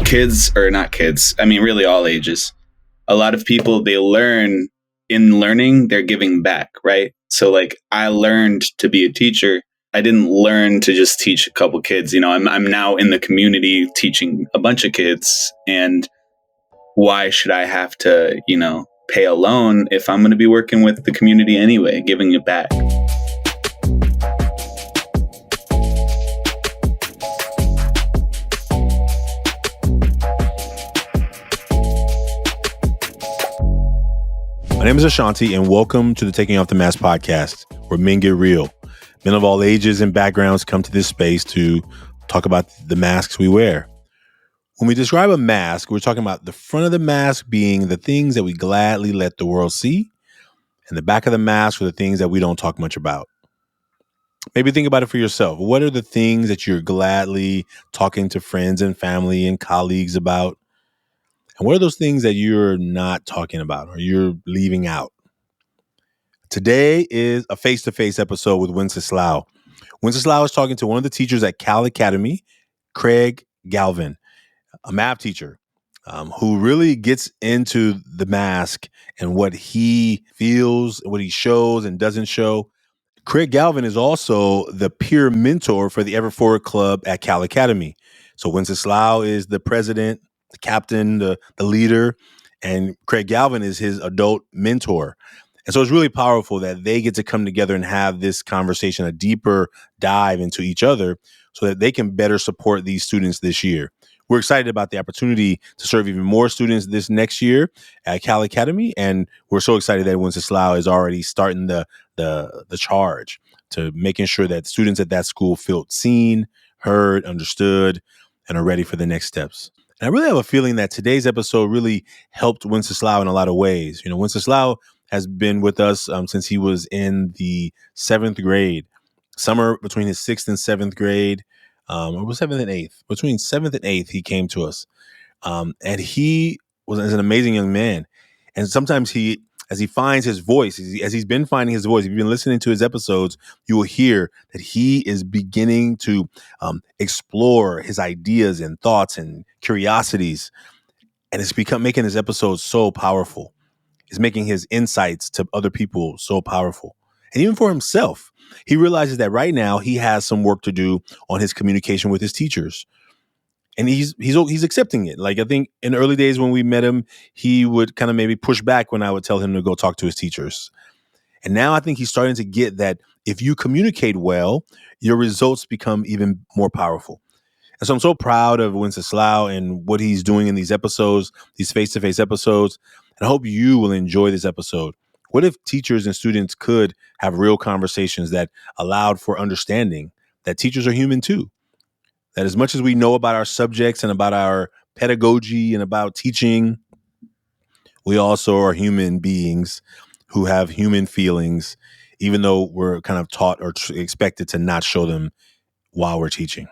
Kids, or not kids, I mean, really all ages. A lot of people, they learn in learning, they're giving back, right? So like I learned to be a teacher. I didn't learn to just teach a couple kids. You know, I'm now in the community teaching a bunch of kids. And why should I have to, pay a loan if I'm going to be working with the community anyway, giving it back? My name is Ashanti, and welcome to the Taking Off the Mask podcast, where men get real. Men of all ages and backgrounds come to this space to talk about the masks we wear. When we describe a mask, we're talking about the front of the mask being the things that we gladly let the world see, and the back of the mask are the things that we don't talk much about. Maybe think about it for yourself. What are the things that you're gladly talking to friends and family and colleagues about? And what are those things that you're not talking about or you're leaving out? Today is a face-to-face episode with Wenceslao. Wenceslao is talking to one of the teachers at Cal Academy, Craig Galvin, a math teacher who really gets into the mask and what he feels, what he shows and doesn't show. Craig Galvin is also the peer mentor for the Ever Forward Club at Cal Academy. So Wenceslao is the president, the captain, the leader, and Craig Galvin is his adult mentor. And so it's really powerful that they get to come together and have this conversation, a deeper dive into each other so that they can better support these students this year. We're excited about the opportunity to serve even more students this next year at Cal Academy. And we're so excited that Wenceslao is already starting the charge to making sure that students at that school feel seen, heard, understood, and are ready for the next steps. And I really have a feeling that today's episode really helped Wenceslao in a lot of ways. Wenceslao has been with us since he was in the 7th grade, summer between his 6th and 7th grade, or was 7th and 8th. Between 7th and 8th, he came to us. And he was an amazing young man. And sometimes as he finds his voice, as he's been finding his voice, if you've been listening to his episodes, you will hear that he is beginning to explore his ideas and thoughts and curiosities. And it's making his episodes so powerful. It's making his insights to other people so powerful. And even for himself, he realizes that right now he has some work to do on his communication with his teachers. And he's accepting it. Like, I think in the early days when we met him, he would kind of maybe push back when I would tell him to go talk to his teachers. And now I think he's starting to get that if you communicate well, your results become even more powerful. And so I'm so proud of Wenceslao and what he's doing in these episodes, these face-to-face episodes. And I hope you will enjoy this episode. What if teachers and students could have real conversations that allowed for understanding that teachers are human too? That as much as we know about our subjects and about our pedagogy and about teaching, we also are human beings who have human feelings, even though we're kind of taught or expected to not show them while we're teaching.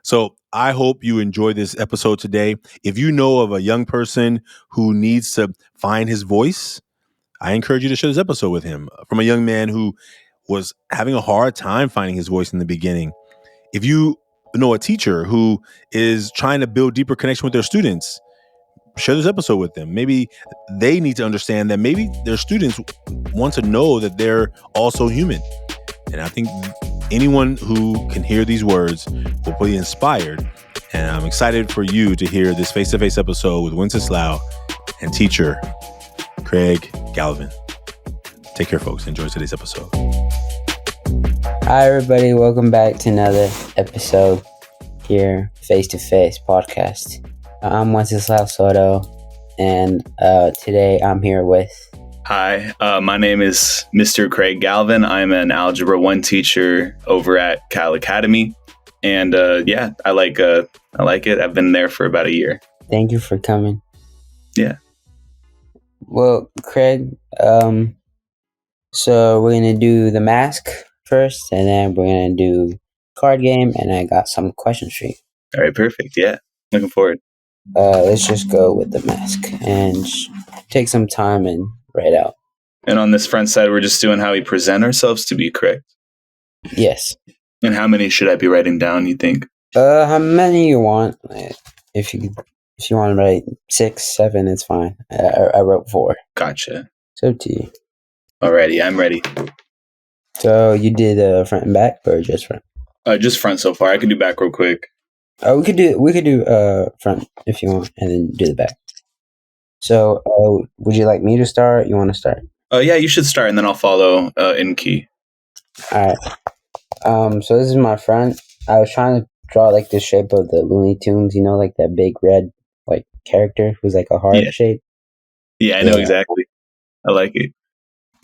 So I hope you enjoy this episode today. If you know of a young person who needs to find his voice, I encourage you to share this episode with him. From a young man who was having a hard time finding his voice in the beginning. If you know a teacher who is trying to build deeper connection with their students, share this episode with them. Maybe they need to understand that maybe their students want to know that they're also human. And I think anyone who can hear these words will be inspired. And I'm excited for you to hear this face-to-face episode with Wenceslao and teacher Craig Galvin. Take care, folks. Enjoy today's episode. Hi, everybody. Welcome back to another episode here, face-to-face podcast. I'm Wenceslao Soto, and today I'm here with... Hi, my name is Mr. Craig Galvin. I'm an Algebra 1 teacher over at Cal Academy. And I like it. I've been there for about a year. Thank you for coming. Yeah. Well, Craig, so we're going to do the mask first, and then we're going to do card game, and I got some questions for you. All right, perfect. Yeah, looking forward. Let's just go with the mask and take some time and write out And on this front side, we're just doing how we present ourselves to be correct. Yes. And how many should I be writing down, you think? How many you want? If you want to write 6, 7, it's fine. I wrote 4. Gotcha. It's up to you. Alrighty, I'm ready. So you did front and back, or just front? Just front so far. I can do back real quick. We could do front if you want, and then do the back. So would you like me to start? You want to start? Yeah, you should start, and then I'll follow in key. All right. So this is my front. I was trying to draw like the shape of the Looney Tunes. You know, like that big red like character who's like a heart shape. Yeah, I know exactly. I like it.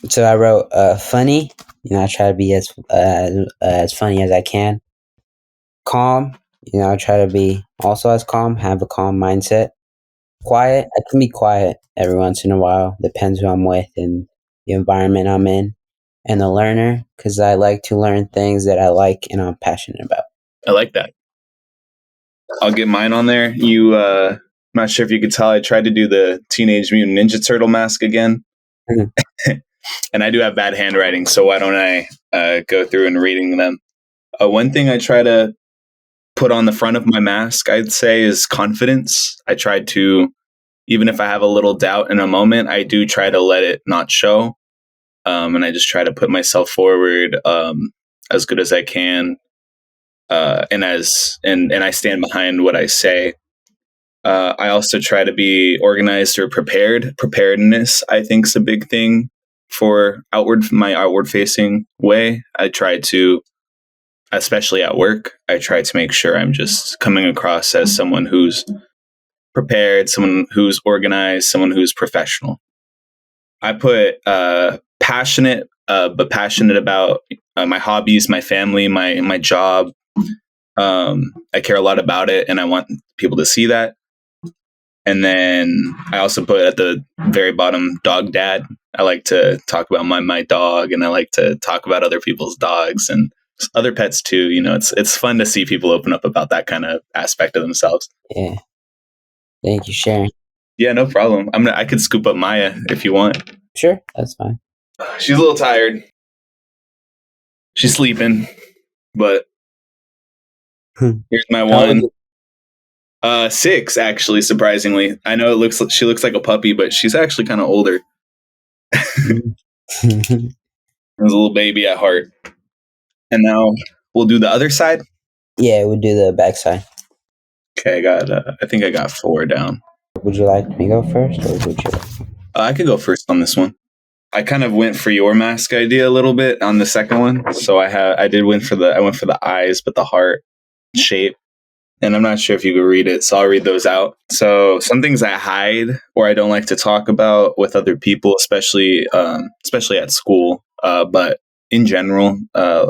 So I wrote funny. You know, I try to be as funny as I can. Calm. You know, I try to be also as calm. Have a calm mindset. Quiet. I can be quiet every once in a while. Depends who I'm with and the environment I'm in. And a learner, because I like to learn things that I like and I'm passionate about. I like that. I'll get mine on there. I'm not sure if you could tell, I tried to do the Teenage Mutant Ninja Turtle mask again. And I do have bad handwriting, so why don't I go through and reading them? One thing I try to put on the front of my mask, I'd say, is confidence. I try to, even if I have a little doubt in a moment, I do try to let it not show. And I just try to put myself forward as good as I can. And I stand behind what I say. I also try to be organized or prepared. Preparedness, I think, is a big thing for my outward facing way. I try to, especially at work, I try to make sure I'm just coming across as someone who's prepared, someone who's organized, someone who's professional. I put passionate, but passionate about my hobbies, my family, my job. I care a lot about it, and I want people to see that. And then I also put at the very bottom, dog dad. I like to talk about my dog, and I like to talk about other people's dogs and other pets too. You know, it's fun to see people open up about that kind of aspect of themselves. Yeah. Thank you, Sharon. Yeah, no problem. I could scoop up Maya if you want. Sure, that's fine. She's a little tired. She's sleeping, but here's my one. 6, actually, surprisingly. I know she looks like a puppy, but she's actually kind of older. There's a little baby at heart. And now we'll do the other side. Yeah, we'll do the back side. Okay, I think I got 4 down. Would you like me to go first, or would you? I could go first on this one. I kind of went for your mask idea a little bit on the second one. So I went for the eyes, but the heart shape. And I'm not sure if you could read it, so I'll read those out. So some things I hide or I don't like to talk about with other people, especially at school, but in general,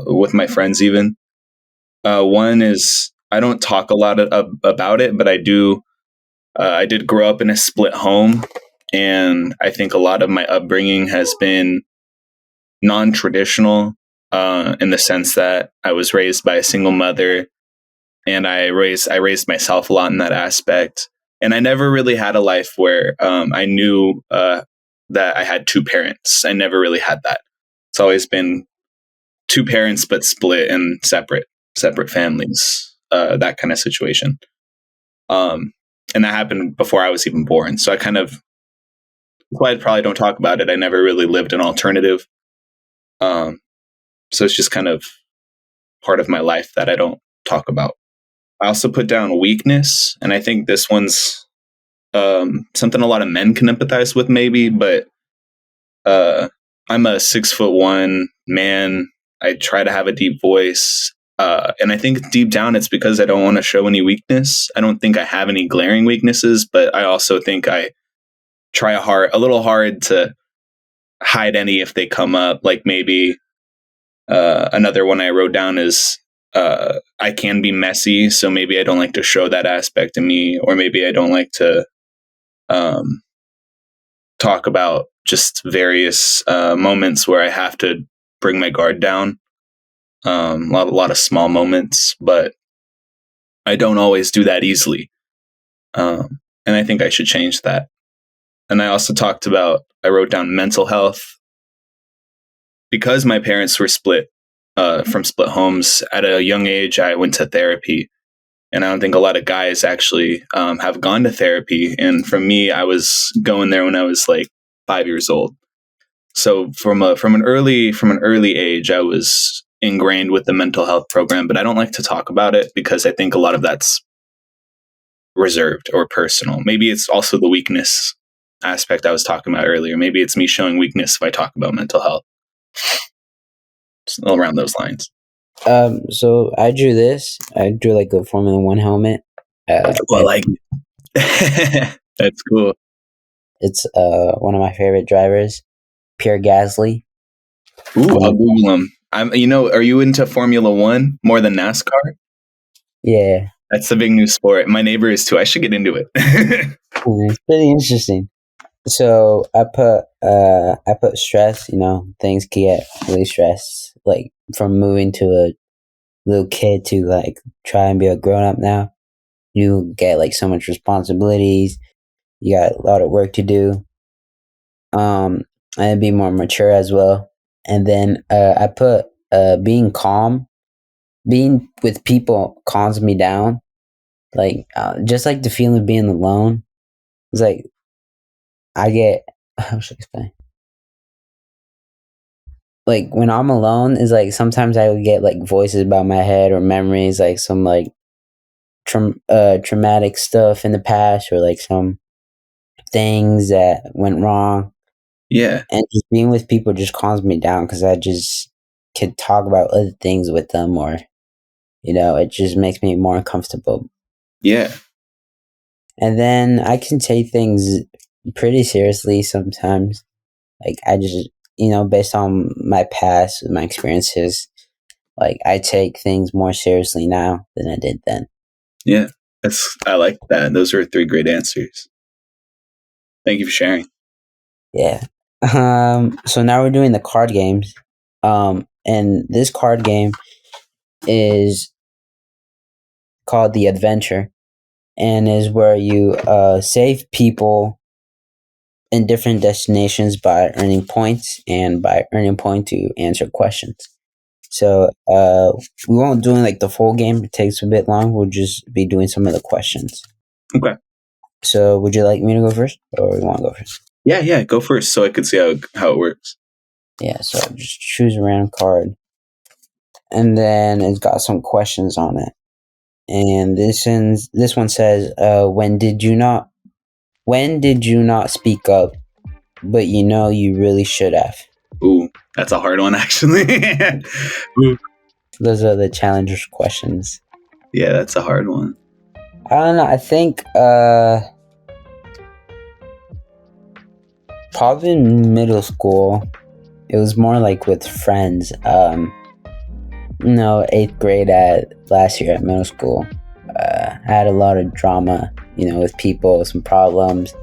with my friends even. One is I don't talk a lot about it, but I do. I did grow up in a split home, and I think a lot of my upbringing has been non-traditional in the sense that I was raised by a single mother. And I raised myself a lot in that aspect. And I never really had a life where I knew that I had 2 parents. I never really had that. It's always been 2 parents, but split and separate families, that kind of situation. And that happened before I was even born. So I probably don't talk about it. I never really lived an alternative. So it's just kind of part of my life that I don't talk about. I also put down weakness, and I think this one's something a lot of men can empathize with, maybe. But I'm a 6'1" man. I try to have a deep voice, and I think deep down it's because I don't want to show any weakness. I don't think I have any glaring weaknesses, but I also think I try a little hard to hide any if they come up. Like maybe another one I wrote down is. I can be messy, so maybe I don't like to show that aspect of me, or maybe I don't like to talk about just various moments where I have to bring my guard down. A lot of small moments, but I don't always do that easily. And I think I should change that. And I also I wrote down mental health. because my parents were split from split homes at a young age, I went to therapy. And I don't think a lot of guys actually have gone to therapy. And for me, I was going there when I was like 5 years old. So from an early age, I was ingrained with the mental health program. But I don't like to talk about it because I think a lot of that's reserved or personal. Maybe it's also the weakness aspect I was talking about earlier. Maybe it's me showing weakness if I talk about mental health. It's around those lines. So I drew this. I drew like a Formula One helmet. Well, like that's cool. It's one of my favorite drivers, Pierre Gasly. Ooh, I'll Google him. Are you into Formula One more than NASCAR? Yeah, that's the big new sport. My neighbor is too. I should get into it. It's pretty interesting. So I put stress. Things can get really stressed. Like from moving to a little kid to like try and be a grown up now. You get like so much responsibilities. You got a lot of work to do. And be more mature as well. And then I put being calm, being with people calms me down. Like just like the feeling of being alone. It's like I get, how should I explain? Like when I'm alone, is like sometimes I would get like voices about my head or memories, like some like traumatic stuff in the past or like some things that went wrong. Yeah. And just being with people just calms me down because I just could talk about other things with them or, it just makes me more comfortable. Yeah. And then I can take things pretty seriously sometimes. Like I just, based on my past, my experiences, like I take things more seriously now than I did then. Yeah. I like that. Those are 3 great answers. Thank you for sharing. Yeah. So now we're doing the card games. And this card game is called The Adventure and is where you save people in different destinations by earning points and by earning points to answer questions. So we won't do like the full game. It takes a bit long. We'll just be doing some of the questions. Okay. So would you like me to go first or you want to go first? Yeah, go first so I can see how it works. Yeah, so just choose a random card. And then it's got some questions on it. And this one says, when did you not speak up, but you really should have? Ooh, that's a hard one actually. Ooh. Those are the challengers questions. Yeah, that's a hard one. I don't know. I think probably in middle school, it was more like with friends. 8th grade last year at middle school, I had a lot of drama, with people, some problems.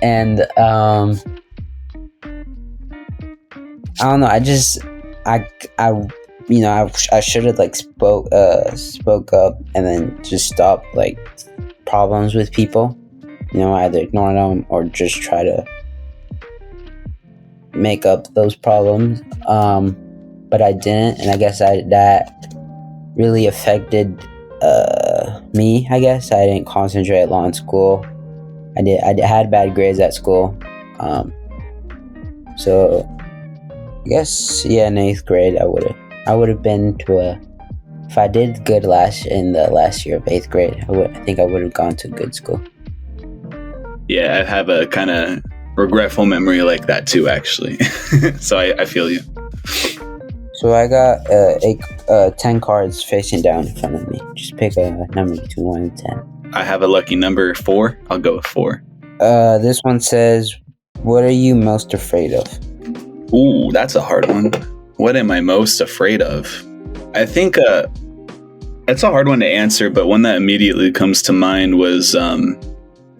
And I don't know. I should have like spoke up and then just stop like problems with people. Either ignore them or just try to make up those problems. But I didn't, and I guess that really affected me. I guess I didn't concentrate a lot in school. I had bad grades at school. So I guess in 8th grade I would have been to if I did good in the last year of 8th grade, I think I would have gone to a good school. Yeah, I have a kind of regretful memory like that too, actually. So I feel you. So I got 10 cards facing down in front of me. Just pick a number between 1 and 10. I have a lucky number 4. I'll go with 4. This one says, what are you most afraid of? Ooh, that's a hard one. What am I most afraid of? I think it's a hard one to answer, but one that immediately comes to mind was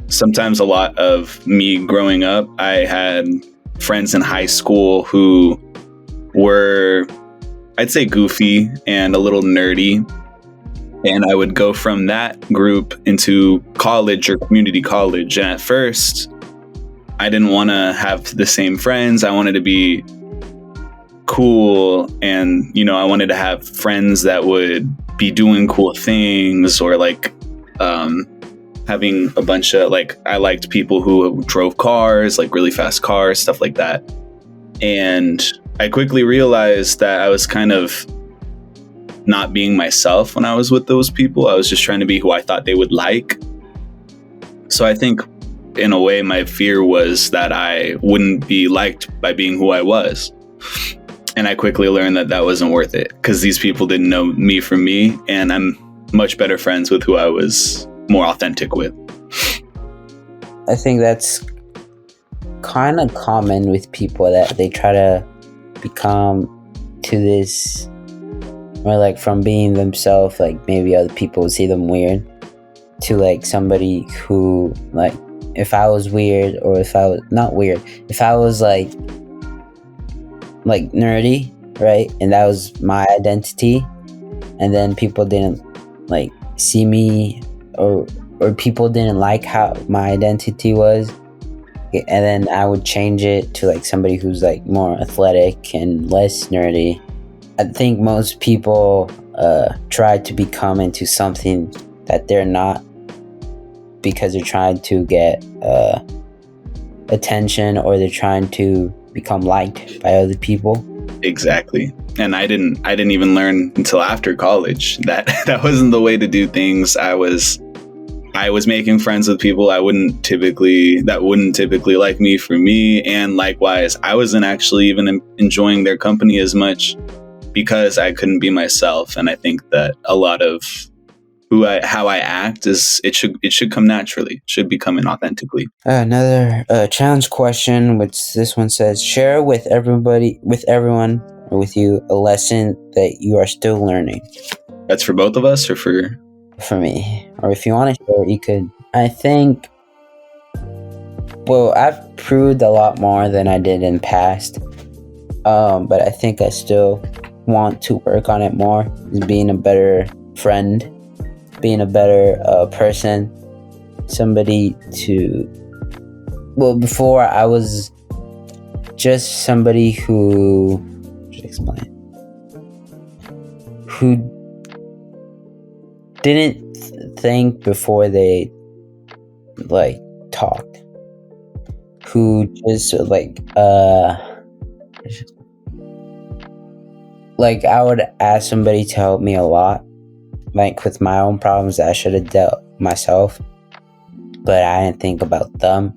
sometimes a lot of me growing up. I had friends in high school who were, I'd say, goofy and a little nerdy. And I would go from that group into college or community college. And at first, I didn't want to have the same friends. I wanted to be cool, and I wanted to have friends that would be doing cool things, or like having a bunch of, like, I liked people who drove cars, like really fast cars, stuff like that. And I quickly realized that I was kind of not being myself when I was with those people. I was just trying to be who I thought they would like. So I think in a way my fear was that I wouldn't be liked by being who I was. And I quickly learned that that wasn't worth it, because these people didn't know me from me, and I'm much better friends with who I was more authentic with. I think that's kind of common with people, that they try to become to this, or like from being themselves, like maybe other people would see them weird, to like somebody who, like, if I was weird, or if I was not weird, if I was like nerdy, right, and that was my identity, and then people didn't like see me, or people didn't like how my identity was, and then I would change it to like somebody who's like more athletic and less nerdy. I think most people try to become into something that they're not, because they're trying to get attention, or they're trying to become liked by other people. Exactly. And I didn't even learn until after college that that wasn't the way to do things. I was making friends with people that wouldn't typically like me for me, and likewise I wasn't actually even enjoying their company as much, because I couldn't be myself. And I think that a lot of how I act is, it should come naturally. It should be coming authentically. Another challenge question, which this one says, share with everyone, or with you, a lesson that you are still learning. That's for both of us, or for me? Or if you want to share, you could. I think, well, I've proved a lot more than I did in past, but I think I still want to work on it more, is being a better friend, being a better person, somebody to, well, before I was just somebody who didn't think before they like talked, who just like I would ask somebody to help me a lot, like with my own problems that I should have dealt myself, but I didn't think about them,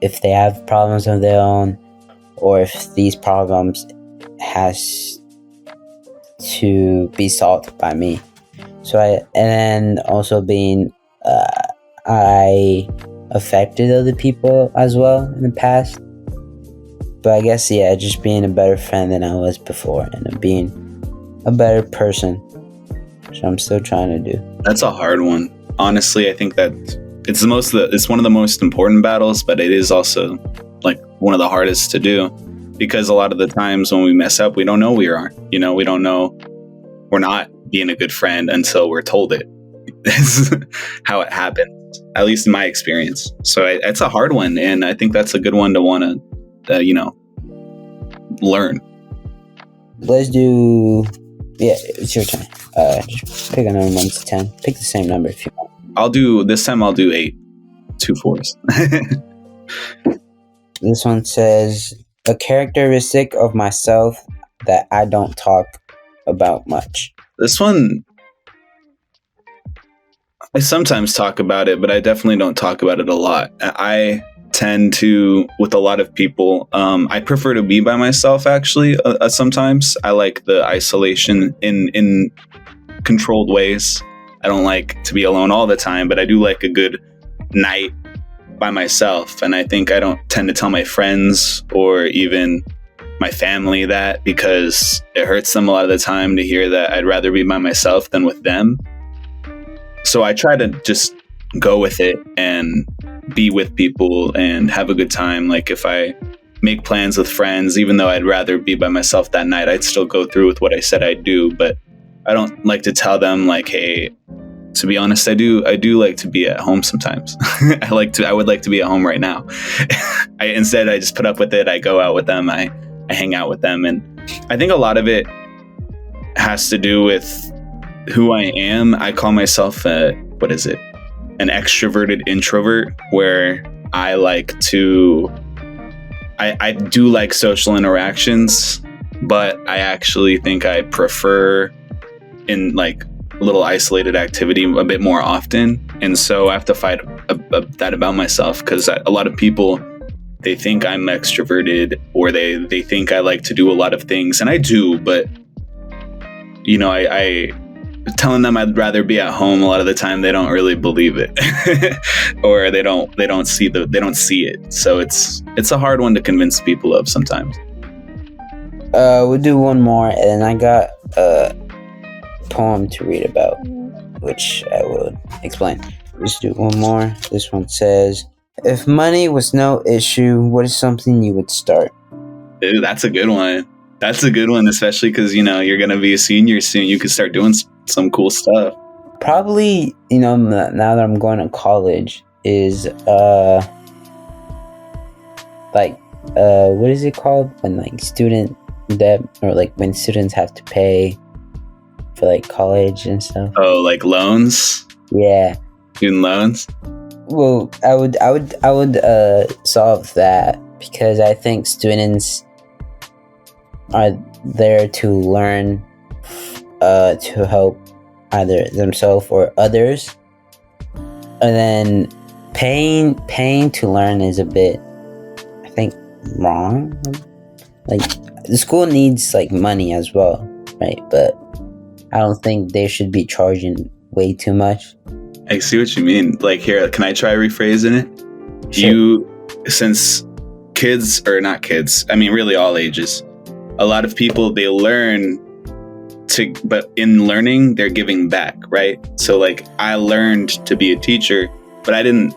if they have problems of their own, or if these problems has to be solved by me. So and then also being I affected other people as well in the past, but I guess, yeah, just being a better friend than I was before, and being a better person. So I'm still trying to do. That's a hard one. Honestly, I think that it's one of the most important battles, but it is also like one of the hardest to do, because a lot of the times when we mess up, we don't know we are. We don't know we're not being a good friend until we're told it. That's how it happens, at least in my experience. So it's a hard one, and I think that's a good one to want to, learn. Let's do. Yeah, it's your turn. Just pick a number 1 to 10. Pick the same number if you want. I'll do 8. 2 4s. This one says, a characteristic of myself that I don't talk about much. This one, I sometimes talk about it, but I definitely don't talk about it a lot. I tend to, with a lot of people, I prefer to be by myself, actually. Sometimes I like the isolation in controlled ways. I don't like to be alone all the time, but I do like a good night by myself. And I think I don't tend to tell my friends or even my family that, because it hurts them a lot of the time to hear that I'd rather be by myself than with them. So I try to just go with it and be with people and have a good time. Like if I make plans with friends, even though I'd rather be by myself that night, I'd still go through with what I said I'd do. But I don't like to tell them like, hey, To be honest, I do like to be at home sometimes. I would like to be at home right now. Instead, I just put up with it. I go out with them. I hang out with them. And I think a lot of it has to do with who I am. I call myself an extroverted introvert, where I do like social interactions, but I actually think I prefer in like a little isolated activity a bit more often. And so I have to fight that about myself, because a lot of people, they think I'm extroverted, or they think I like to do a lot of things, and I do, but I telling them I'd rather be at home, a lot of the time they don't really believe it. Or they don't see it. So it's a hard one to convince people of sometimes. We'll do one more, and I got a poem to read about, which I will explain. Let's do one more. This one says, if money was no issue, what is something you would start? Dude, that's a good one. That's a good one, especially because, you're going to be a senior soon. You can start doing some cool stuff. Probably, now that I'm going to college, is, what is it called? When, student debt, or, when students have to pay for, college and stuff. Oh, loans? Yeah. Student loans? Well, I would solve that, because I think students are there to learn, to help either themselves or others, and then paying to learn is a bit, I think, wrong. The school needs money as well, right? But I don't think they should be charging way too much. I see what you mean. Here, can I try rephrasing it? Sure. Since kids, or not kids, I mean really all ages, a lot of people, they learn but in learning, they're giving back, right? So I learned to be a teacher, but I didn't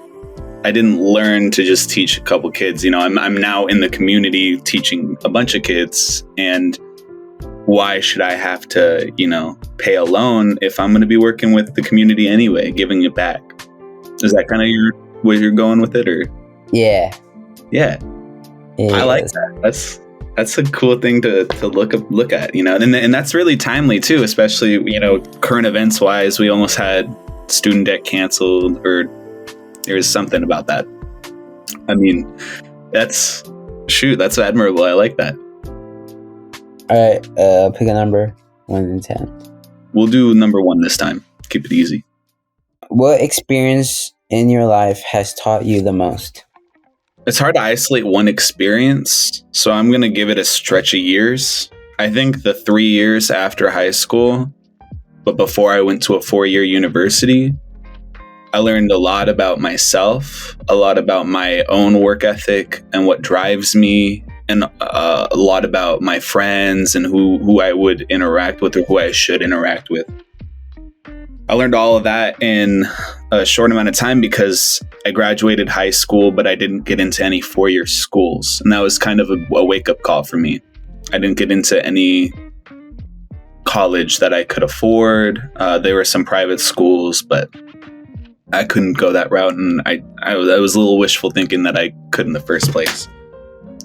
learn to just teach a couple kids. I'm now in the community teaching a bunch of kids, and why should I have to, pay a loan if I'm going to be working with the community anyway, giving it back? Is that kind of where you're going with it, or? Yeah. Yeah. I like that. That's a cool thing to look at, and that's really timely too, especially, current events wise. We almost had student debt canceled, or there's something about that. I mean, that's admirable. I like that. All right, pick a number, 1 to 10. We'll do number 1 this time. Keep it easy. What experience in your life has taught you the most? It's hard to isolate one experience, so I'm going to give it a stretch of years. I think the 3 years after high school, but before I went to a 4-year university, I learned a lot about myself, a lot about my own work ethic and what drives me, and a lot about my friends and who I would interact with, or who I should interact with. I learned all of that in a short amount of time, because I graduated high school, but I didn't get into any 4-year schools. And that was kind of a wake-up call for me. I didn't get into any college that I could afford. There were some private schools, but I couldn't go that route. And I was a little wishful thinking that I could in the first place.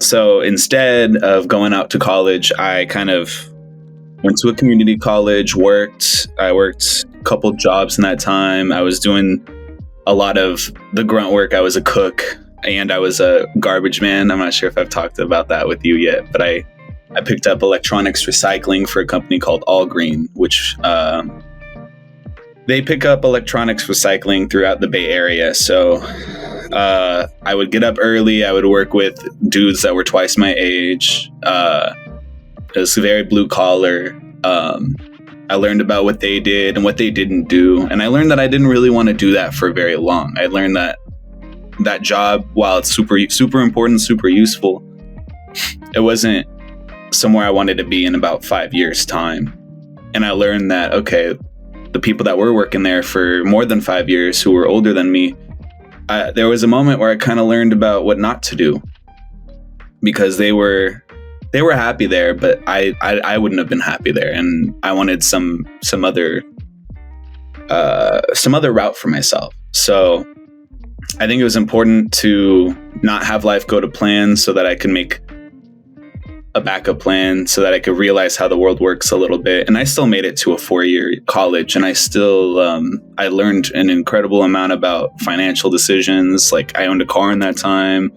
So instead of going out to college, I kind of went to a community college, I worked a couple jobs in that time. I was doing a lot of the grunt work. I was a cook, and I was a garbage man. I'm not sure if I've talked about that with you yet, but I picked up electronics recycling for a company called Allgreen, which they pick up electronics recycling throughout the Bay Area. So I would get up early. I would work with dudes that were twice my age. It was very blue collar. I learned about what they did and what they didn't do. And I learned that I didn't really want to do that for very long. I learned that job, while it's super, super important, super useful, it wasn't somewhere I wanted to be in about 5 years' time. And I learned that, okay, the people that were working there for more than 5 years, who were older than me, there was a moment where I kind of learned about what not to do, because they were happy there, but I wouldn't have been happy there, and I wanted some other some other route for myself. So I think it was important to not have life go to plan so that I can make a backup plan, so that I could realize how the world works a little bit. And I still made it to a 4-year college, and I still I learned an incredible amount about financial decisions. Like, I owned a car in that time.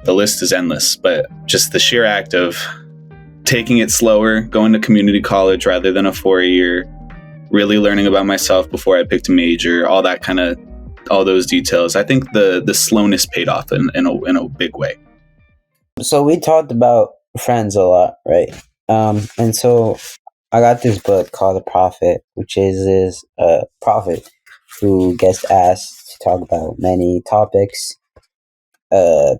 The list is endless, but just the sheer act of taking it slower, going to community college rather than a 4-year, really learning about myself before I picked a major, all that kind of, all those details. I think the slowness paid off in a big way. So we talked about friends a lot, right? And so I got this book called The Prophet, which is this prophet who gets asked to talk about many topics: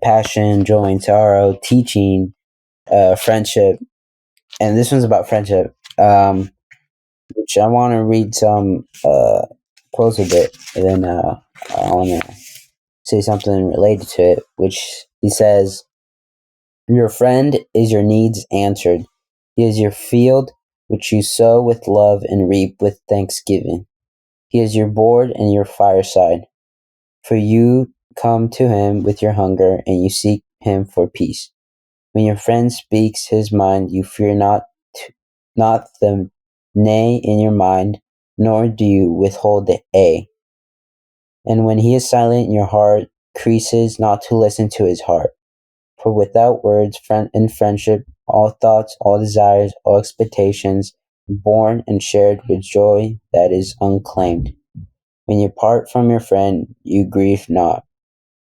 passion, joy and sorrow, teaching, friendship. And this one's about friendship, which I want to read some quotes a bit, and then I want to say something related to it, which he says: "Your friend is your needs answered. He is your field which you sow with love and reap with thanksgiving. He is your board and your fireside. For you come to him with your hunger, and you seek him for peace. When your friend speaks his mind, you fear not the nay in your mind, nor do you withhold the a. And when he is silent, your heart creases not to listen to his heart. For without words, in friendship, all thoughts, all desires, all expectations, born and shared with joy that is unclaimed. When you part from your friend, you grieve not,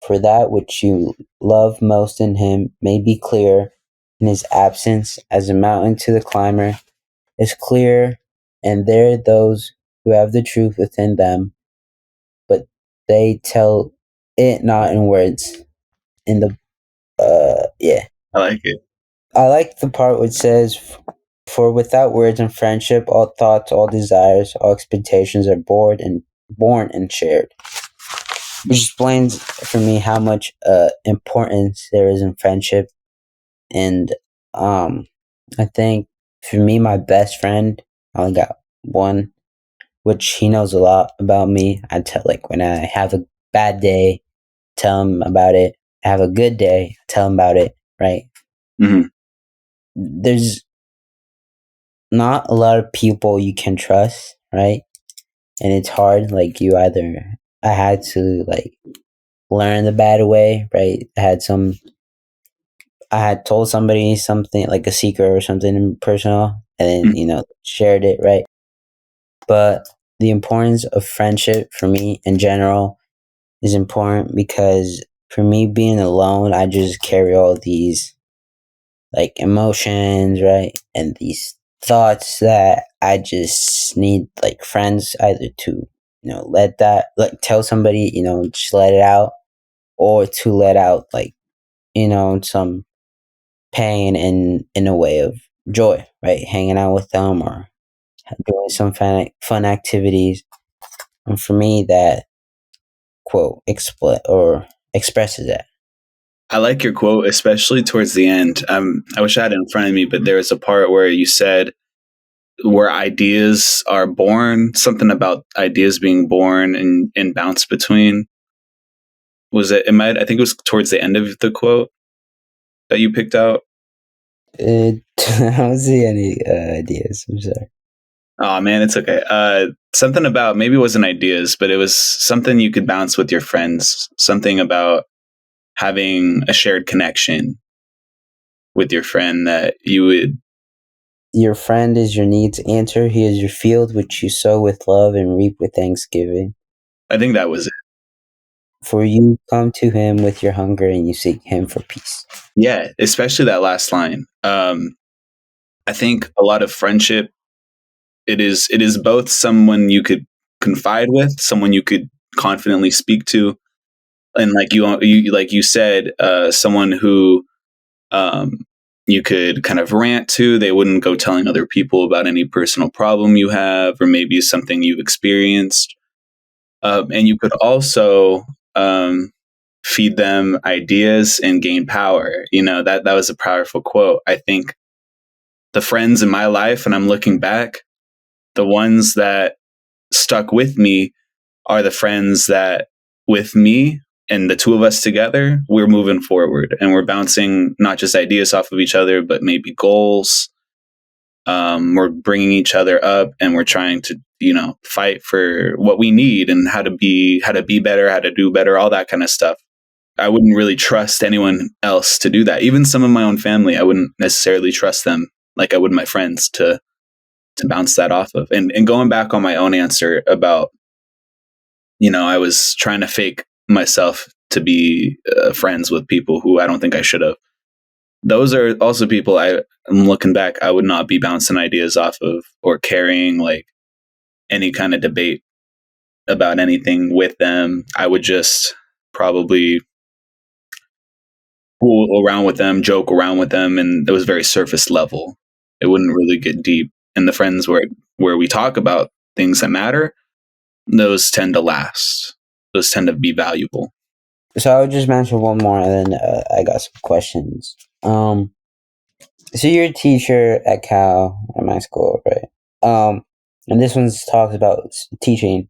for that which you love most in him may be clear in his absence, as a mountain to the climber is clear, and there those who have the truth within them, but they tell it not in words." In the yeah. I like it. I like the part which says, "For without words and friendship, all thoughts, all desires, all expectations are born and shared." Which explains for me how much importance there is in friendship. And I think for me, my best friend, I only got one, which he knows a lot about me. I tell, like, when I have a bad day, tell him about it. I have a good day, tell him about it, right? Mm-hmm. There's not a lot of people you can trust, right? And it's hard. Like, I had to, like, learn the bad way, right? I had told somebody something, like a secret or something personal, and then, shared it, right? But the importance of friendship for me in general is important, because for me, being alone, I just carry all these, like, emotions, right? And these thoughts that I just need, like, friends either to, let that, like, tell somebody, just let it out, or to let out, like, some pain in a way of joy, right? Hanging out with them or doing some fun activities. And for me, that quote expresses that. I like your quote, especially towards the end. I wish I had it in front of me, but there was a part where you said, where ideas are born, something about ideas being born and bounce between. Was it? I think it was towards the end of the quote that you picked out. I don't see any ideas. I'm sorry. Oh man, it's okay. Something about, maybe it wasn't ideas, but it was something you could bounce with your friends. Something about having a shared connection with your friend that you would. Your friend is your needs answer. He is your field which you sow with love and reap with thanksgiving. I think that was it. For you come to him with your hunger, and you seek him for peace. Yeah, especially that last line. I think a lot of friendship, it is both someone you could confide with, someone you could confidently speak to, and like you said, someone who you could kind of rant to. They wouldn't go telling other people about any personal problem you have, or maybe something you've experienced. And you could also feed them ideas and gain power. That was a powerful quote. I think the friends in my life, and I'm looking back, the ones that stuck with me are the friends that with me and the two of us together, we're moving forward and we're bouncing not just ideas off of each other, but maybe goals. We're bringing each other up and we're trying to, fight for what we need and how to be better, how to do better, all that kind of stuff. I wouldn't really trust anyone else to do that. Even some of my own family, I wouldn't necessarily trust them like I would my friends to bounce that off of. And going back on my own answer about, I was trying to fake myself to be friends with people who I don't think I should have. Those are also people I'm looking back, I would not be bouncing ideas off of or carrying like any kind of debate about anything with them. I would just probably fool around with them, joke around with them, and it was very surface level. It wouldn't really get deep. And the friends where we talk about things that matter, those tend to last. Those tend to be valuable. So I would just mention one more, and then I got some questions. So you're a teacher at Cal, at my school, right? And this one talks about teaching.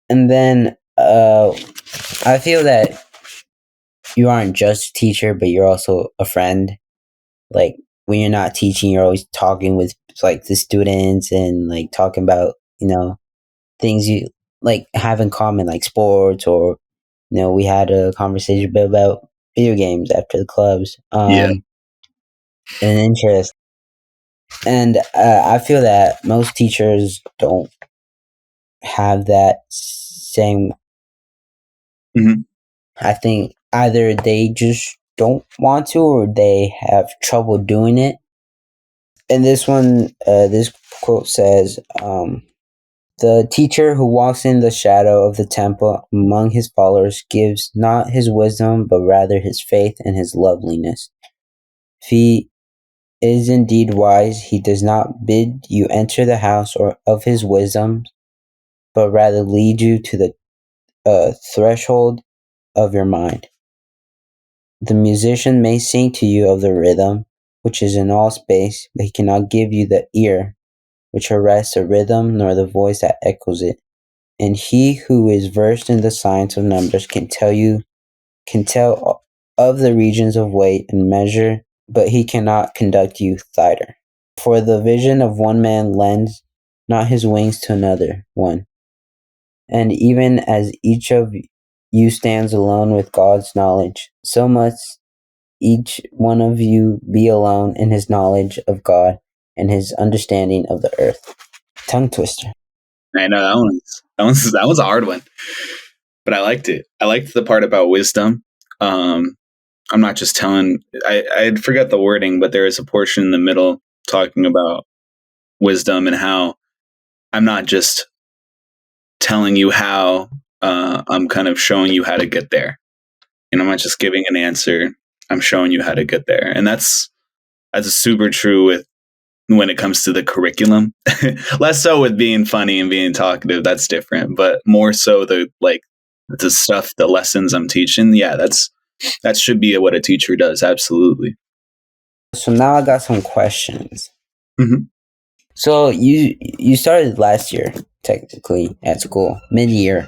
And then I feel that you aren't just a teacher, but you're also a friend. Like when you're not teaching, you're always talking with like the students and like talking about, things you like have in common, like sports, or, we had a conversation about video games after the clubs. And interest. And I feel that most teachers don't have that same. Mm-hmm. I think either they just don't want to, or they have trouble doing it. And this one, this quote says, the teacher who walks in the shadow of the temple among his followers gives not his wisdom, but rather his faith and his loveliness. If he is indeed wise, he does not bid you enter the house or of his wisdom, but rather lead you to the threshold of your mind. The musician may sing to you of the rhythm, which is in all space, but he cannot give you the ear, which arrests the rhythm, nor the voice that echoes it. And he who is versed in the science of numbers can tell of the regions of weight and measure, but he cannot conduct you thither. For the vision of one man lends not his wings to another one. And even as each of you stands alone with God's knowledge, so must each one of you be alone in his knowledge of God and his understanding of the earth. Tongue twister. I know that was a hard one, but I liked it. I liked the part about wisdom. I'm not just telling. I forget the wording, but there is a portion in the middle talking about wisdom and how I'm not just telling you how. I'm kind of showing you how to get there. And I'm not just giving an answer. I'm showing you how to get there, and that's super true when it comes to the curriculum. Less so with being funny and being talkative. That's different, but more so the stuff, the lessons I'm teaching. Yeah, that should be what a teacher does. Absolutely. So now I got some questions. Mm-hmm. So you started last year, technically, at school, mid-year.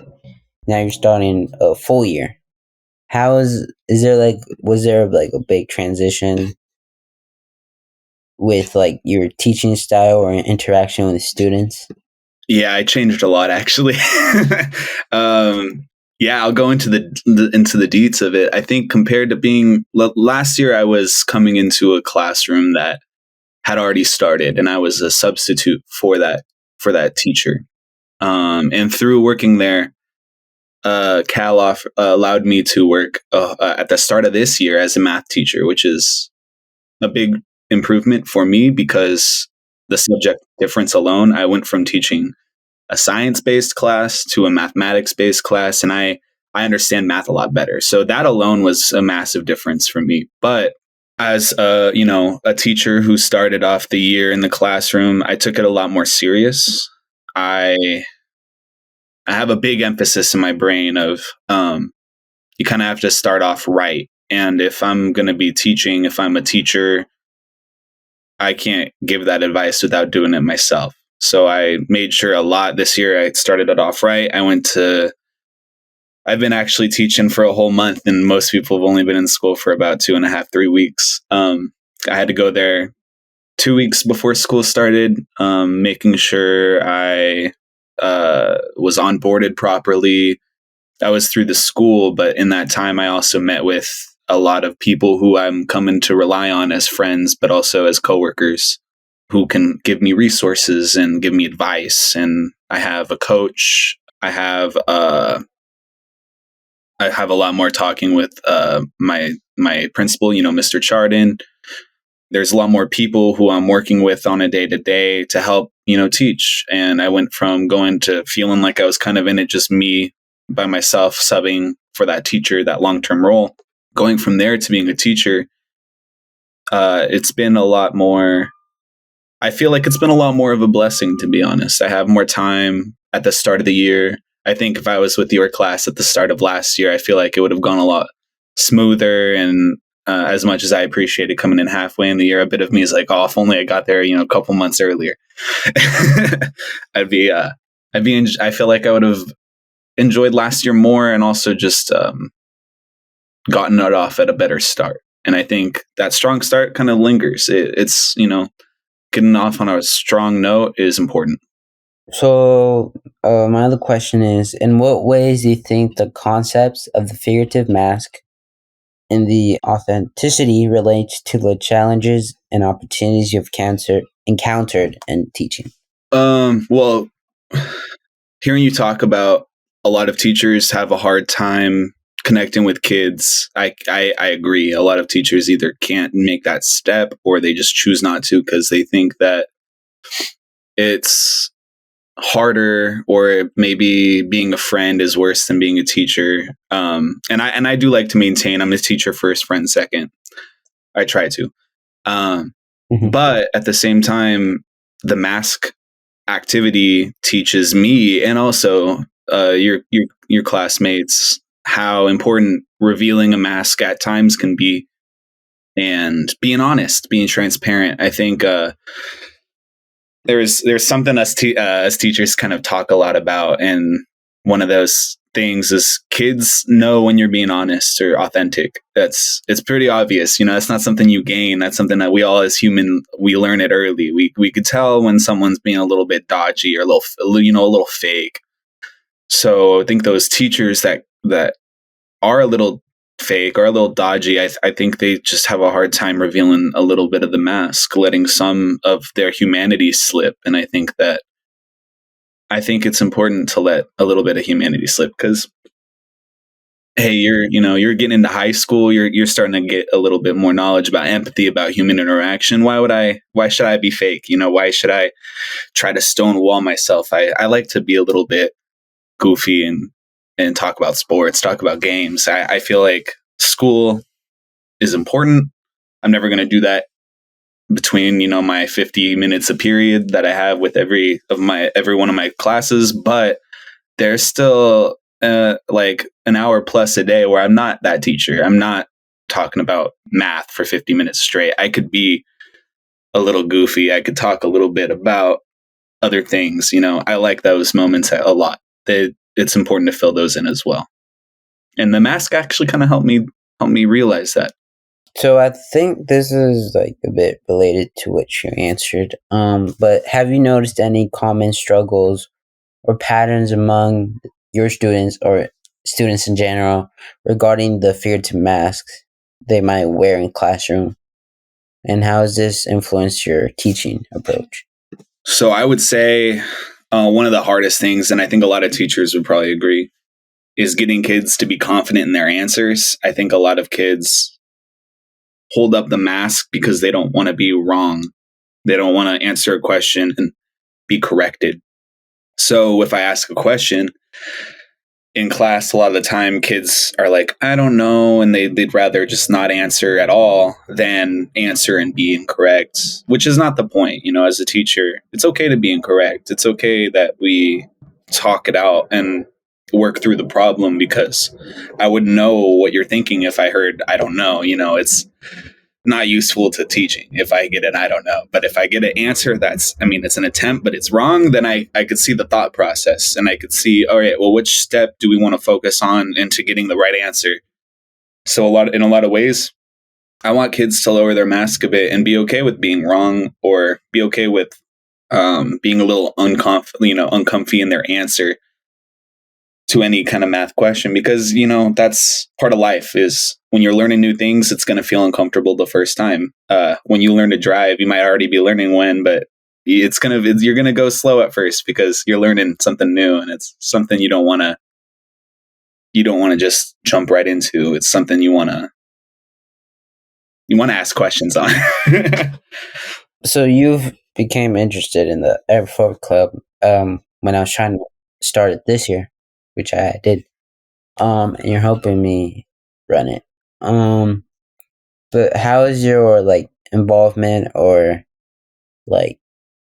Now you're starting a full year. Was there a big transition with like your teaching style or interaction with the students? Yeah, I changed a lot actually. Yeah, I'll go into the deets of it. I think compared to being last year, I was coming into a classroom that had already started, and I was a substitute for that teacher. And through working there, Cal allowed me to work at the start of this year as a math teacher, which is a big improvement for me because the subject difference alone. I went from teaching a science-based class to a mathematics-based class, and I understand math a lot better. So that alone was a massive difference for me. But as a teacher who started off the year in the classroom, I took it a lot more serious. I have a big emphasis in my brain of you kind of have to start off right. And if I'm going to be teaching, if I'm a teacher, I can't give that advice without doing it myself. So I made sure a lot this year. I started it off right. I've been actually teaching for a whole month, and most people have only been in school for about 2.5, 3 weeks. I had to go there 2 weeks before school started, making sure I was onboarded properly. I was through the school, but in that time, I also met with a lot of people who I'm coming to rely on as friends, but also as coworkers who can give me resources and give me advice. And I have a coach. I have a lot more talking with my principal, Mr. Chardon. There's a lot more people who I'm working with on a day-to-day to help, teach. And I went from going to feeling like I was kind of in it, just me by myself, subbing for that teacher, that long-term role. Going from there to being a teacher, it's been a lot more. I feel like it's been a lot more of a blessing, to be honest. I have more time at the start of the year. I think if I was with your class at the start of last year, I feel like it would have gone a lot smoother. And as much as I appreciated coming in halfway in the year, a bit of me is like, oh, if only I got there, a couple months earlier. I feel like I would have enjoyed last year more, and also just gotten it off at a better start. And I think that strong start kind of lingers. It's getting off on a strong note is important. So, my other question is, in what ways do you think the concepts of the figurative mask and the authenticity relates to the challenges and opportunities you've encountered in teaching? Well, hearing you talk about a lot of teachers have a hard time connecting with kids, I agree. A lot of teachers either can't make that step, or they just choose not to because they think that it's harder, or maybe being a friend is worse than being a teacher. And I do like to maintain I'm a teacher first, friend second. I try to. But at the same time, the mask activity teaches me, and also your classmates, how important revealing a mask at times can be, and being honest, being transparent. I think there's something us teachers kind of talk a lot about, and one of those things is kids know when you're being honest or authentic. It's pretty obvious. It's not something you gain. That's something that we all as human, we learn it early. We could tell when someone's being a little bit dodgy or a little fake. So I think those teachers that are a little fake or a little dodgy, I think they just have a hard time revealing a little bit of the mask, letting some of their humanity slip. And I think it's important to let a little bit of humanity slip, because hey, you're getting into high school, you're starting to get a little bit more knowledge about empathy, about human interaction. Why should I be fake? Why should I try to stonewall myself? I like to be a little bit goofy and talk about sports, talk about games. I feel like school is important. I'm never going to do that between, my 50 minutes a period that I have with every one of my classes, but there's still like an hour plus a day where I'm not that teacher. I'm not talking about math for 50 minutes straight. I could be a little goofy. I could talk a little bit about other things. I like those moments a lot. It's important to fill those in as well. And the mask actually kind of helped me realize that. So I think this is like a bit related to what you answered. But have you noticed any common struggles or patterns among your students or students in general regarding the figurative masks they might wear in classroom? And how has this influenced your teaching approach? So I would say one of the hardest things, and I think a lot of teachers would probably agree, is getting kids to be confident in their answers. I think a lot of kids hold up the mask because they don't want to be wrong. They don't want to answer a question and be corrected. So if I ask a question in class, a lot of the time kids are like, I don't know, and they'd rather just not answer at all than answer and be incorrect, which is not the point. As a teacher, it's okay to be incorrect. It's okay that we talk it out and work through the problem, because I wouldn't know what you're thinking if I heard I don't know. not useful to teaching. If I get it, I don't know. But if I get an answer it's an attempt, but it's wrong, then I could see the thought process, and I could see, all right, well, which step do we want to focus on into getting the right answer? So in a lot of ways, I want kids to lower their mask a bit and be okay with being wrong, or be okay with being a little uncomfy in their answer to any kind of math question, because, that's part of life. Is when you're learning new things, it's going to feel uncomfortable the first time. When you learn to drive, you might already be learning when, but you're going to go slow at first because you're learning something new, and it's something you don't want to just jump right into. It's something you want to ask questions on. So you've became interested in the Ever Club when I was trying to start it this year, which I did. And you're helping me run it. But how is your involvement, or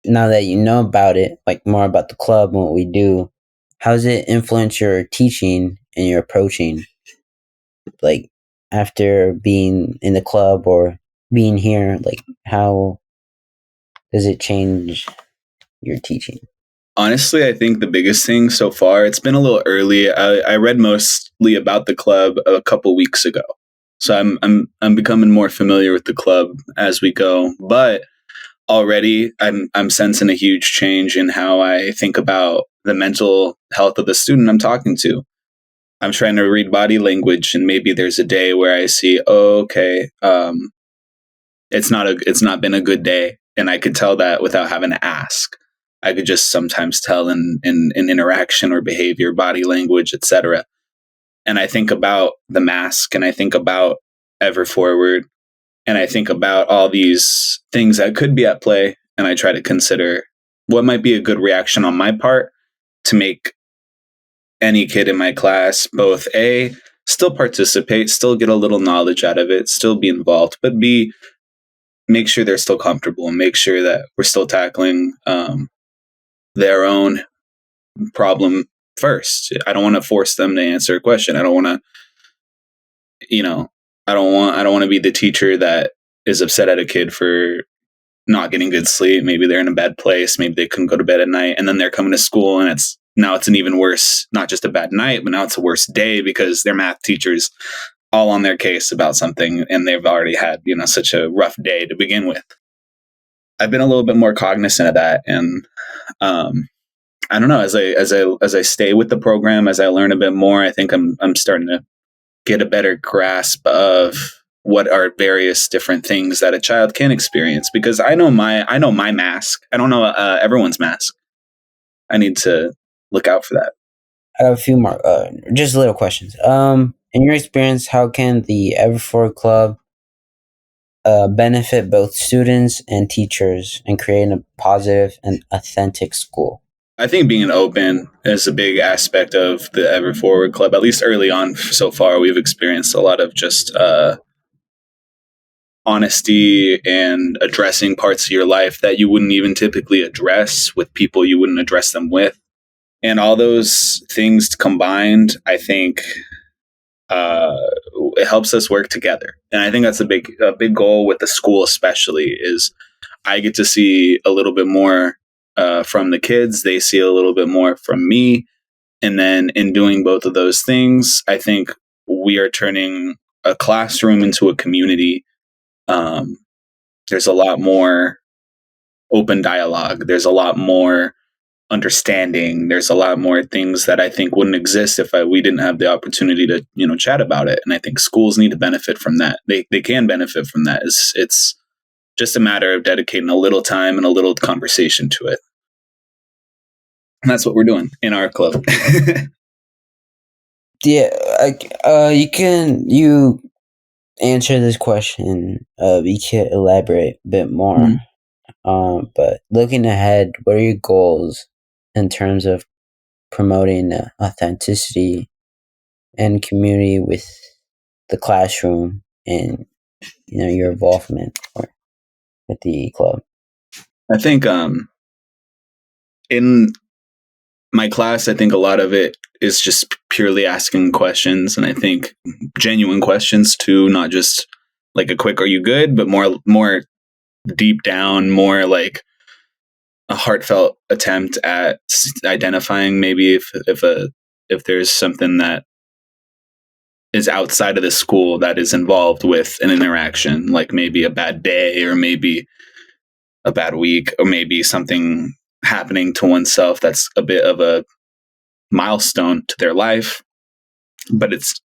now that you know about it, more about the club and what we do, how does it influence your teaching and your approaching? After being in the club or being here, how does it change your teaching? Honestly, I think the biggest thing so far, it's been a little early. I read mostly about the club a couple weeks ago, so I'm becoming more familiar with the club as we go. But already, I'm sensing a huge change in how I think about the mental health of the student I'm talking to. I'm trying to read body language, and maybe there's a day where I see, it's not been a good day, and I could tell that without having to ask. I could just sometimes tell in interaction or behavior, body language, etc. And I think about the mask, and I think about Ever Forward, and I think about all these things that could be at play, and I try to consider what might be a good reaction on my part to make any kid in my class both A, still participate, still get a little knowledge out of it, still be involved, but B, make sure they're still comfortable, and make sure that we're still tackling their own problem first. I don't want to force them to answer a question. I don't want to, I don't want to be the teacher that is upset at a kid for not getting good sleep. Maybe they're in a bad place. Maybe they couldn't go to bed at night, and then they're coming to school, and it's an even worse, not just a bad night, but now it's a worse day because their math teacher's all on their case about something, and they've already had, such a rough day to begin with. I've been a little bit more cognizant of that, and I don't know, as I stay with the program, as I learn a bit more, I think I'm starting to get a better grasp of what are various different things that a child can experience, because I know my mask. I don't know everyone's mask. I need to look out for that. I have a few more, just little questions. In your experience, how can the Ever Club benefit both students and teachers in creating a positive and authentic school? I think being open is a big aspect of the Ever Forward Club. At least early on, so far, we've experienced a lot of just honesty and addressing parts of your life that you wouldn't even typically address with people you wouldn't address them with. And all those things combined, I think it helps us work together. And I think that's a big goal with the school, especially, is I get to see a little bit more from the kids. They see a little bit more from me. And then in doing both of those things, I think we are turning a classroom into a community. There's a lot more open dialogue. There's a lot more understanding. There's a lot more things that I think wouldn't exist if we didn't have the opportunity to, chat about it. And I think schools need to benefit from that. They can benefit from that. It's just a matter of dedicating a little time and a little conversation to it. And that's what we're doing in our club. Yeah, you answer this question. You can elaborate a bit more. Mm-hmm. But looking ahead, what are your goals in terms of promoting authenticity and community with the classroom and your involvement with the club? I think in my class, I think a lot of it is just purely asking questions, and I think genuine questions too, not just like a quick "Are you good?" but more deep down, more like a heartfelt attempt at identifying maybe if there's something that is outside of the school that is involved with an interaction, like maybe a bad day or maybe a bad week or maybe something happening to oneself that's a bit of a milestone to their life, but it's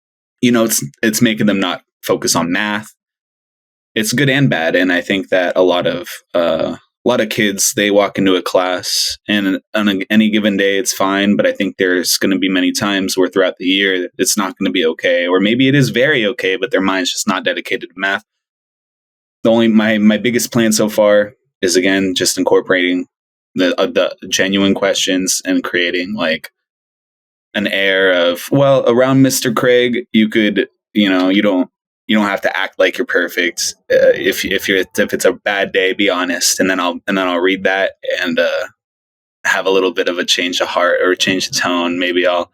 making them not focus on math. It's good and bad, and I think that a lot of kids, they walk into a class and on any given day it's fine, but I think there's going to be many times where throughout the year it's not going to be okay, or maybe it is very okay, but their mind's just not dedicated to math. My biggest plan so far is, again, just incorporating the genuine questions and creating like an air of, well, around Mr. Craig, you could, you don't have to act like you're perfect. If it's a bad day, be honest, and then I'll read that and have a little bit of a change of heart or change of tone. Maybe I'll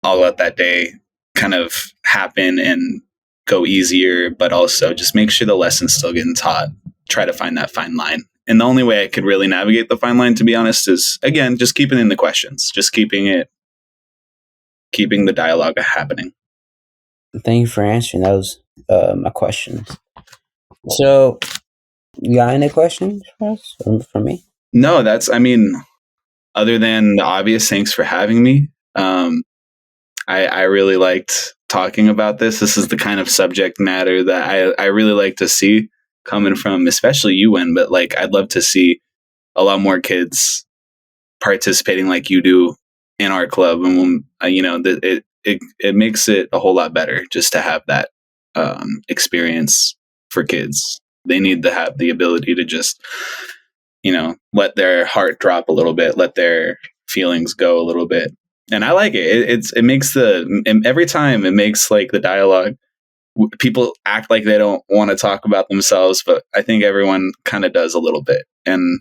let that day kind of happen and go easier, but also just make sure the lesson's still getting taught. Try to find that fine line. And the only way I could really navigate the fine line, to be honest, is, again, just keeping in the questions, just keeping the dialogue happening. Thank you for answering those my questions. So, you got any questions for us or for me? No, other than the obvious, thanks for having me. I really liked talking about this. This is the kind of subject matter that I really like to see coming from, especially you, Wen, but like I'd love to see a lot more kids participating like you do in our club, and it makes it a whole lot better just to have that experience for kids. They need to have the ability to just let their heart drop a little bit, let their feelings go a little bit. And I like it. It makes every time it makes like the dialogue, people act like they don't want to talk about themselves, but I think everyone kind of does a little bit. And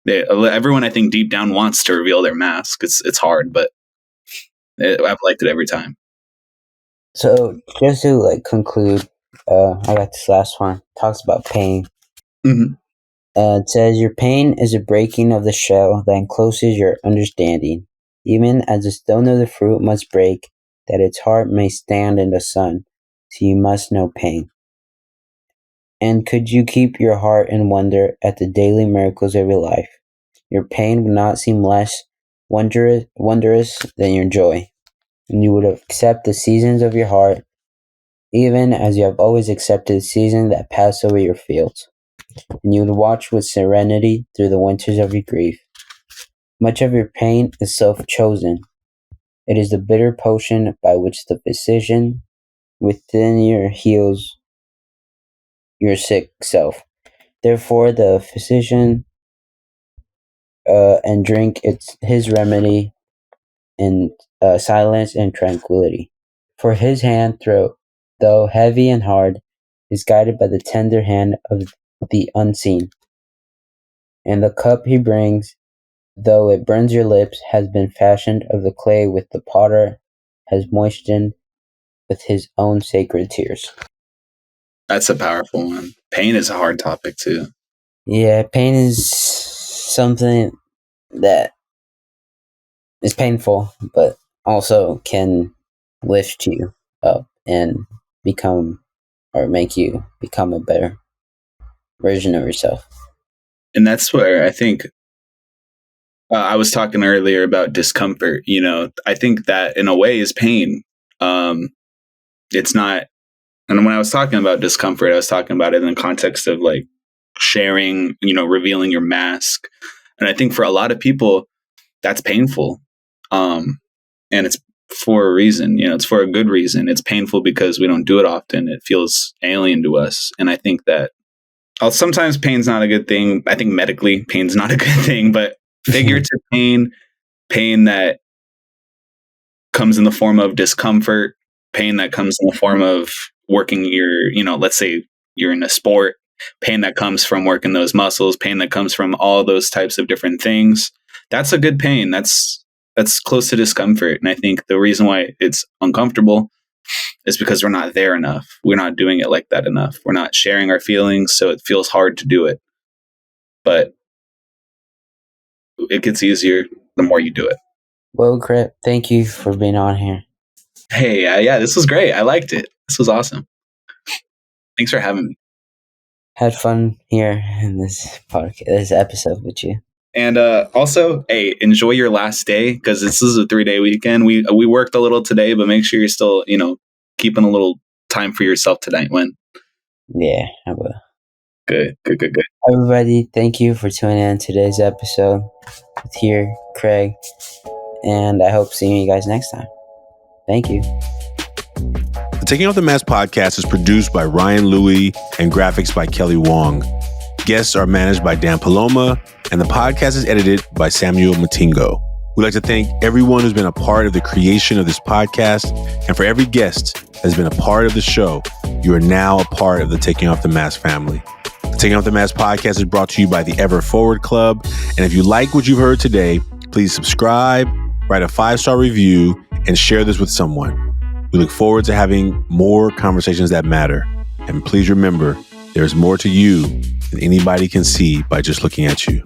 everyone, I think, deep down wants to reveal their mask. It's hard, but I've liked it every time. So just to like conclude, I got this last one. Talks about pain. Mm-hmm. It says, your pain is a breaking of the shell that encloses your understanding, even as the stone of the fruit must break, that its heart may stand in the sun. So you must know pain. And could you keep your heart in wonder at the daily miracles of your life, your pain would not seem less wondrous than your joy, and you would accept the seasons of your heart, even as you have always accepted the seasons that pass over your fields, and you would watch with serenity through the winters of your grief. Much of your pain is self-chosen. It is the bitter potion by which the physician within you heals your sick self. Therefore, the physician and drink his remedy in silence and tranquility. For his hand, though heavy and hard, is guided by the tender hand of the unseen. And the cup he brings, though it burns your lips, has been fashioned of the clay which the potter has moistened with his own sacred tears. That's a powerful one. Pain is a hard topic too. Yeah, pain is something that is painful, but also can lift you up and make you become a better version of yourself. And that's where I think I was talking earlier about discomfort. I think that in a way is pain. It's not. And when I was talking about discomfort, I was talking about it in the context of like sharing, revealing your mask. And I think for a lot of people, that's painful. And it's for a reason, it's for a good reason. It's painful because we don't do it often. It feels alien to us. And I think that sometimes pain's not a good thing. I think medically pain's not a good thing, but figurative pain that comes in the form of discomfort, pain that comes in the form of working your, let's say you're in a sport, pain that comes from working those muscles, pain that comes from all those types of different things. That's a good pain. That's close to discomfort. And I think the reason why it's uncomfortable It's because we're not there enough. We're not doing it like that enough. We're not sharing our feelings, so it feels hard to do it. But it gets easier the more you do it. Well, Craig, thank you for being on here. Hey, yeah, this was great. I liked it. This was awesome. Thanks for having me. Had fun here in this podcast, this episode with you. And also, hey, enjoy your last day, because this is a 3-day weekend. We worked a little today, but make sure you're still, keeping a little time for yourself tonight. Yeah, I will. Good. Everybody, thank you for tuning in today's episode with here, Craig. And I hope seeing you guys next time. Thank you. The Taking Off the Mask podcast is produced by Ryan Louie and graphics by Kelly Wong. Guests are managed by Dan Paloma, and the podcast is edited by Samuel Matingo. We'd like to thank everyone who's been a part of the creation of this podcast, and for every guest that has been a part of the show, you are now a part of the Taking Off the Mask family. The Taking Off the Mask podcast is brought to you by the Ever Forward Club, and if you like what you've heard today, please subscribe, write a 5-star review, and share this with someone. We look forward to having more conversations that matter. And please remember, there's more to you than anybody can see by just looking at you.